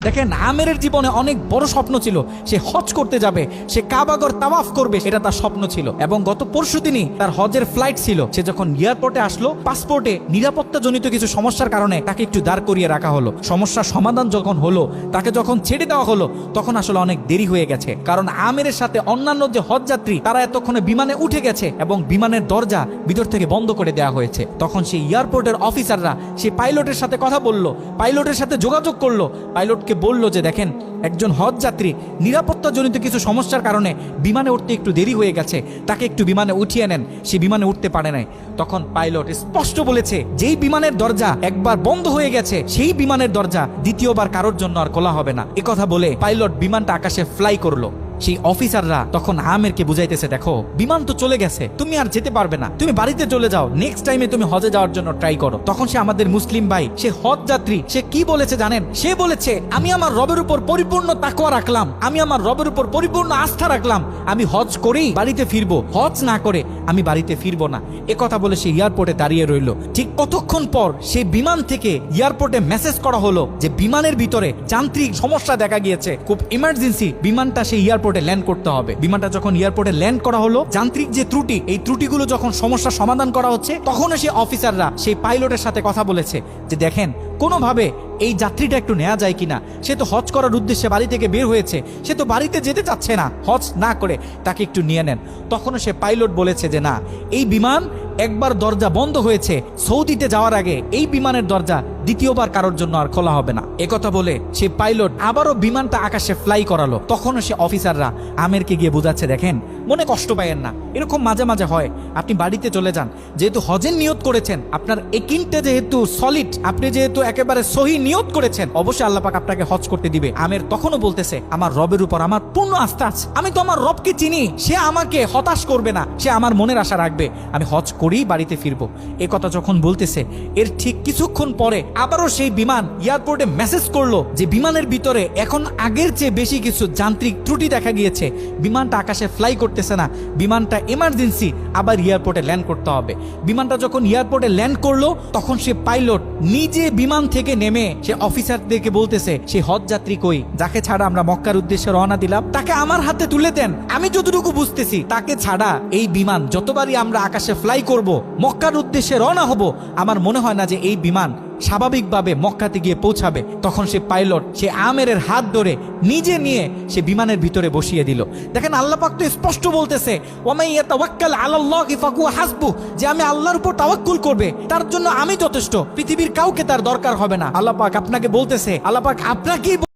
দেখেন, আমেরের জীবনে অনেক বড় স্বপ্ন ছিল, সে হজ করতে যাবে, সে কাবাগর তাওয়াফ করবে, এটা তার স্বপ্ন ছিল। এবং গত পরশুদিনই তার হজের ফ্লাইট ছিল। সে যখন এয়ারপোর্টে আসলো, পাসপোর্টে নিরাপত্তাজনিত কিছু সমস্যার কারণে তাকে একটু দাঁড় করিয়ে রাখা হলো। সমস্যার সমাধান যখন হলো, তাকে যখন ছেড়ে দেওয়া হলো, তখন আসলে অনেক দেরি হয়ে গেছে। কারণ আমেরের সাথে অন্যান্য যে হজ যাত্রী তারা এতক্ষণে বিমানে উঠে গেছে এবং বিমানের দরজা ভিতর থেকে বন্ধ করে দেওয়া হয়েছে। তখন সেই এয়ারপোর্টের অফিসাররা সেই পাইলটের সাথে কথা বললো, পাইলটের সাথে যোগাযোগ করলো, পাইলটকে বলল যে দেখেন, একজন হজ যাত্রী নিরাপত্তাজনিত কিছু সমস্যার কারণে বিমানে উঠতে একটু দেরি হয়ে গেছে, তাকে একটু বিমানে উঠিয়ে নেন, সে বিমানে উঠতে পারে নাই। তখন পাইলট স্পষ্ট বলেছে, যেই বিমানের দরজা একবার বন্ধ হয়ে গেছে সেই বিমানের দরজা দ্বিতীয়বার কারোর জন্য আর খোলা হবে না। কথা বলে পাইলট বিমানটা আকাশে ফ্লাই করলো। সেই অফিসাররা তখন আমেরকে বুঝাইতেছে, দেখো বিমান তো চলে গেছে, তুমি আর যেতে পারবে না, তুমি বাড়িতে চলে যাও, নেক্সট টাইমে তুমি হজে যাওয়ার জন্য ট্রাই করো। তখন সে আমাদের মুসলিম ভাই, সে হজ যাত্রী, সে কি বলেছে জানেন? সে বলেছে, আমি আমার রবের উপর পরিপূর্ণ তাকওয়া রাখলাম, আমি আমার রবের উপর পরিপূর্ণ আস্থা রাখলাম, আমি হজ করেই বাড়িতে ফিরবো, হজ না করে আমি বাড়িতে ফিরবো না। কথা বলে সে এয়ারপোর্টে দাঁড়িয়ে রইল। ঠিক কতক্ষণ পর সেই বিমান থেকে এয়ারপোর্টে মেসেজ করা হলো যে বিমানের ভিতরে যান্ত্রিক সমস্যা দেখা গিয়েছে, খুব ইমার্জেন্সি বিমানটা সেই এয়ারপোর্টে ল্যান্ড করতে হবে। বিমানটা যখন এয়ারপোর্টে ল্যান্ড করা হলো, যান্ত্রিক যে ত্রুটি, এই ত্রুটিগুলো যখন সমস্যা সমাধান করা হচ্ছে, তখন সেই অফিসাররা সেই পাইলটের সাথে কথা বলেছে যে দেখেন, কোনোভাবে এই যাত্রীটা একটু নেওয়া যায় কিনা, সে তো হজ করার উদ্দেশ্যে বাড়ি থেকে বের হয়েছে, সে তো বাড়িতে যেতে চাচ্ছে না, হজ না করে তাকে একটু নিয়ে নেন। তখনও সে পাইলট বলেছে যে না, এই বিমান একবার দরজা বন্ধ হয়েছে, সৌদিতে যাওয়ার আগে এই বিমানের দরজা দ্বিতীয়বার কারোর জন্য আর খোলা হবে না। কথা বলে সে পাইলট আবারও বিমানটা আকাশে ফ্লাই করালো। তখনও সে অফিসাররা আমেরকে গিয়ে বোঝাচ্ছে, দেখেন মনে কষ্ট পাইয়েন না, এরকম মাঝে মাঝে হয়, আপনি বাড়িতে চলে যান, যেহেতু হজের নিয়ত করেছেন, আপনার একিনটা যেহেতু সলিড, আপনি যেহেতু একেবারে সহি নিয়ত করেছেন, অবশ্যই আল্লাহ পাক আপনাকে হজ করতে দিবে। আমের তখনও বলতেছে, আমার রবের উপর আমার পূর্ণ আস্থা আছে, আমি তো আমার রবকে চিনি, সে আমাকে হতাশ করবে না, সে আমার মনের আশা রাখবে, আমি হজ করেই বাড়িতে ফিরবো। কথা যখন বলতেছে, এর ঠিক কিছুক্ষণ পরে আবারও সেই বিমান এয়ারপোর্টে মেসেজ করলো যে বিমানের ভিতরে এখন আগের চেয়ে বেশি কিছু যান্ত্রিক ত্রুটি দেখা গিয়েছে, বিমানটা আকাশে ফ্লাই করতেছে না, বিমানটা এমার্জেন্সি আবার এয়ারপোর্টে ল্যান্ড করতে হবে। বিমানটা যখন এয়ারপোর্টে ল্যান্ড করলো, তখন সে পাইলট নিজে বিমান থেকে নেমে সে অফিসারদেরকে বলতেছে, সেই হজ যাত্রী কই, যাকে ছাড়া আমরা মক্কার উদ্দেশ্যে রওনা দিলাম, তাকে আমার হাতে তুলে দেন। আমি যতটুকু বুঝতেছি, তাকে ছাড়া এই বিমান যতবারই আমরা আকাশে ফ্লাই করব, মক্কার উদ্দেশ্যে রওনা হব, আমার মনে হয় না যে এই বিমান স্বাভাবিকভাবে মক্কাতে গিয়ে পৌঁছাবে। তখন সে পাইলট সে আমেরের হাত ধরে নিজে নিয়ে সে বিমানের ভিতরে বসিয়ে দিল। দেখেন, আল্লাহ পাক তো স্পষ্ট বলতেছে, ওয়ামাই ইয়াতাওয়াক্কাল আলাল্লাহি ফাহুয়া হাসবুহ, যে আমি আল্লাহর উপর তাওয়াক্কুল করবে, তার জন্য আমি যথেষ্ট, পৃথিবীর কাউকে তার দরকার হবে না। আল্লাহ পাক আপনাকে বলতেছে, আল্লাহ পাক আপনাকেই